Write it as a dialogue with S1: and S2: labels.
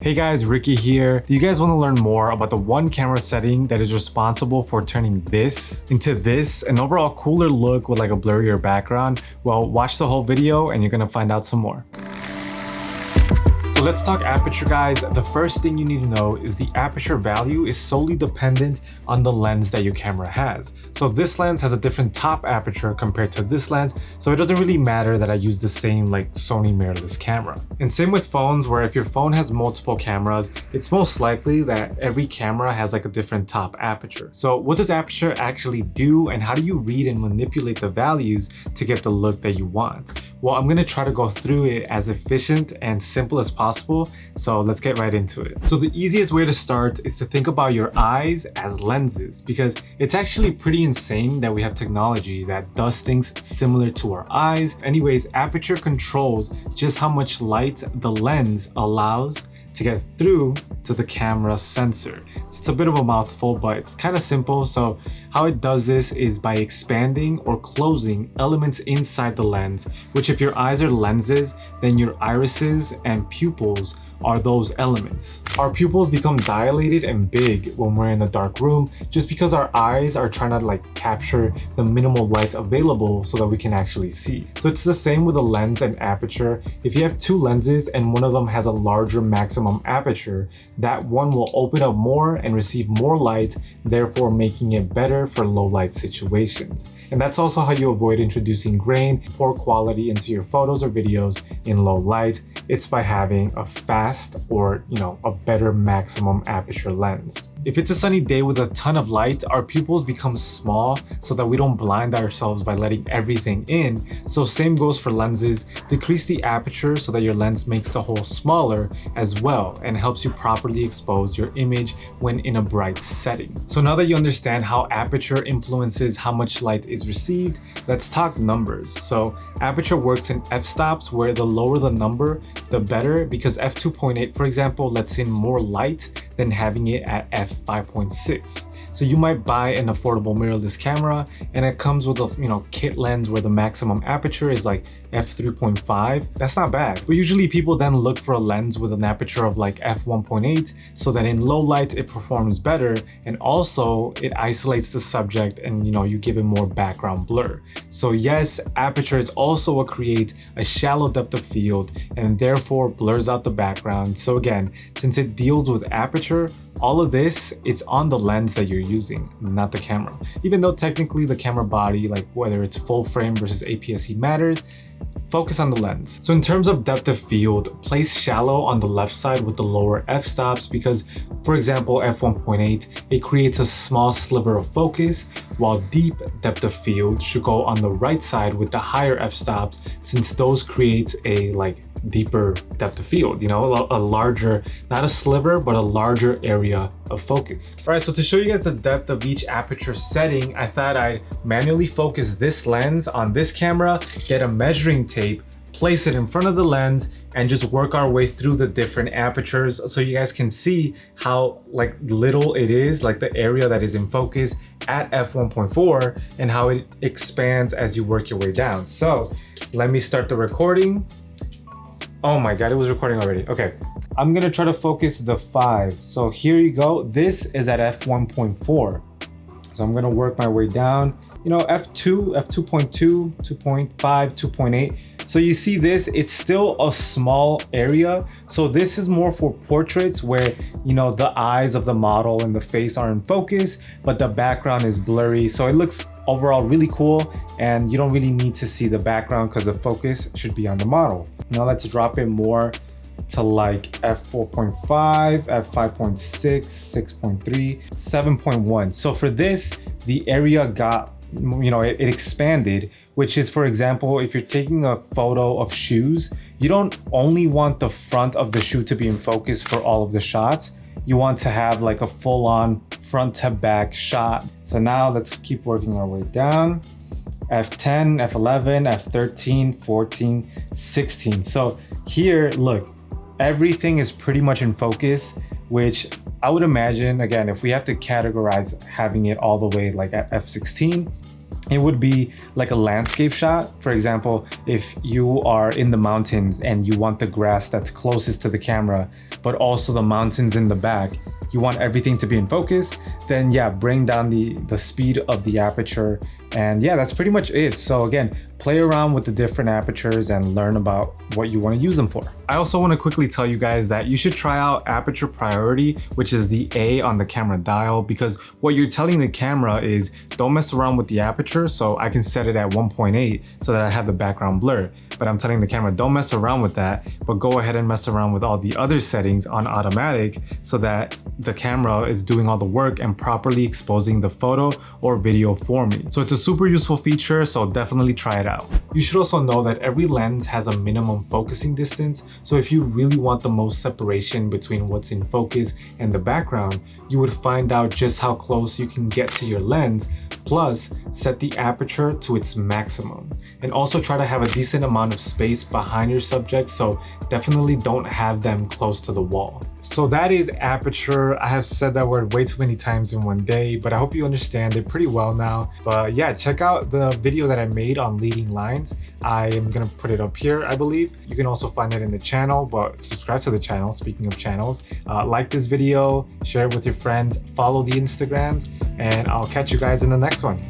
S1: Hey guys, Ricky here. Do you guys want to learn more about the one camera setting that is responsible for turning this into this, an overall cooler look with like a blurrier background? Well, watch the whole video and you're gonna find out some more. So let's talk aperture, guys. The first thing you need to know is the aperture value is solely dependent on the lens that your camera has. So this lens has a different top aperture compared to this lens, so it doesn't really matter that I use the same like Sony mirrorless camera. And same with phones, where if your phone has multiple cameras, it's most likely that every camera has like a different top aperture. So what does aperture actually do, and how do you read and manipulate the values to get the look that you want? Well, I'm gonna try to go through it as efficient and simple as possible, so let's get right into it. So the easiest way to start is to think about your eyes as lenses, because it's actually pretty insane that we have technology that does things similar to our eyes. Anyways, aperture controls just how much light the lens allows to get through to the camera sensor. It's a bit of a mouthful, but it's kind of simple. So how it does this is by expanding or closing elements inside the lens, which if your eyes are lenses, then your irises and pupils are those elements. Our pupils become dilated and big when we're in a dark room, just because our eyes are trying to like capture the minimal light available so that we can actually see. So it's the same with a lens and aperture. If you have two lenses and one of them has a larger maximum aperture, that one will open up more and receive more light, therefore making it better for low light situations. And that's also how you avoid introducing grain, poor quality into your photos or videos in low light. It's by having a fast or, a better maximum aperture lens. If it's a sunny day with a ton of light, our pupils become small so that we don't blind ourselves by letting everything in. So same goes for lenses. Decrease the aperture so that your lens makes the hole smaller as well and helps you properly expose your image when in a bright setting. So now that you understand how aperture influences how much light is received, let's talk numbers. So aperture works in f-stops, where the lower the number, the better, because f2.8, for example, lets in more light than having it at f5.6. So you might buy an affordable mirrorless camera and it comes with a kit lens where the maximum aperture is like f3.5. That's not bad. But usually people then look for a lens with an aperture of like f1.8 so that in low light it performs better, and also it isolates the subject and you give it more background blur. So yes, aperture is also what creates a shallow depth of field and therefore blurs out the background. So again, since it deals with aperture, all of this, it's on the lens that you're using, not the camera. Even though technically the camera body, like whether it's full frame versus APS-C matters, focus on the lens. So in terms of depth of field, place shallow on the left side with the lower f-stops because, for example, f1.8, it creates a small sliver of focus, while deep depth of field should go on the right side with the higher f-stops, since those create a deeper depth of field, a larger, not a sliver, but a larger area of focus. All right, so to show you guys the depth of each aperture setting, I thought I'd manually focus this lens on this camera, get a measuring tape, place it in front of the lens, and just work our way through the different apertures so you guys can see how little it is, like the area that is in focus at f1.4, and how it expands as you work your way down. So let me start the recording. Oh my God, it was recording already. Okay, I'm gonna try to focus the 5. So here you go. This is at f1.4. So I'm gonna work my way down, f2, f2.2, 2.5, 2.8. So you see this, it's still a small area. So this is more for portraits where, the eyes of the model and the face are in focus, but the background is blurry. So it looks overall really cool, and you don't really need to see the background because the focus should be on the model. Now let's drop it more to like f4.5, f5.6, 6.3, 7.1. So for this, the area got, it expanded, which is, for example, if you're taking a photo of shoes, you don't only want the front of the shoe to be in focus for all of the shots. You want to have like a full-on front to back shot. So now let's keep working our way down. F10, F11, F13, 14, 16. So here, look, everything is pretty much in focus, which I would imagine, again, if we have to categorize having it all the way like at F16, it would be like a landscape shot. For example, if you are in the mountains and you want the grass that's closest to the camera, but also the mountains in the back, you want everything to be in focus, then yeah, bring down the speed of the aperture. And yeah, that's pretty much it. So again, play around with the different apertures and learn about what you want to use them for. I also want to quickly tell you guys that you should try out Aperture Priority, which is the A on the camera dial, because what you're telling the camera is don't mess around with the aperture. So I can set it at 1.8 so that I have the background blur. But I'm telling the camera don't mess around with that, but go ahead and mess around with all the other settings on automatic so that the camera is doing all the work and properly exposing the photo or video for me. So it's a super useful feature, so definitely try it out. You should also know that every lens has a minimum focusing distance, so if you really want the most separation between what's in focus and the background, you would find out just how close you can get to your lens, plus set the aperture to its maximum. And also try to have a decent amount of space behind your subject, so definitely don't have them close to the wall. So that is aperture. I have said that word way too many times in one day, but I hope you understand it pretty well now. But yeah, check out the video that I made on leading lines. I am gonna put it up here, I believe. You can also find it in the channel, but subscribe to the channel, speaking of channels. Like this video, share it with your friends, follow the Instagrams, and I'll catch you guys in the next one.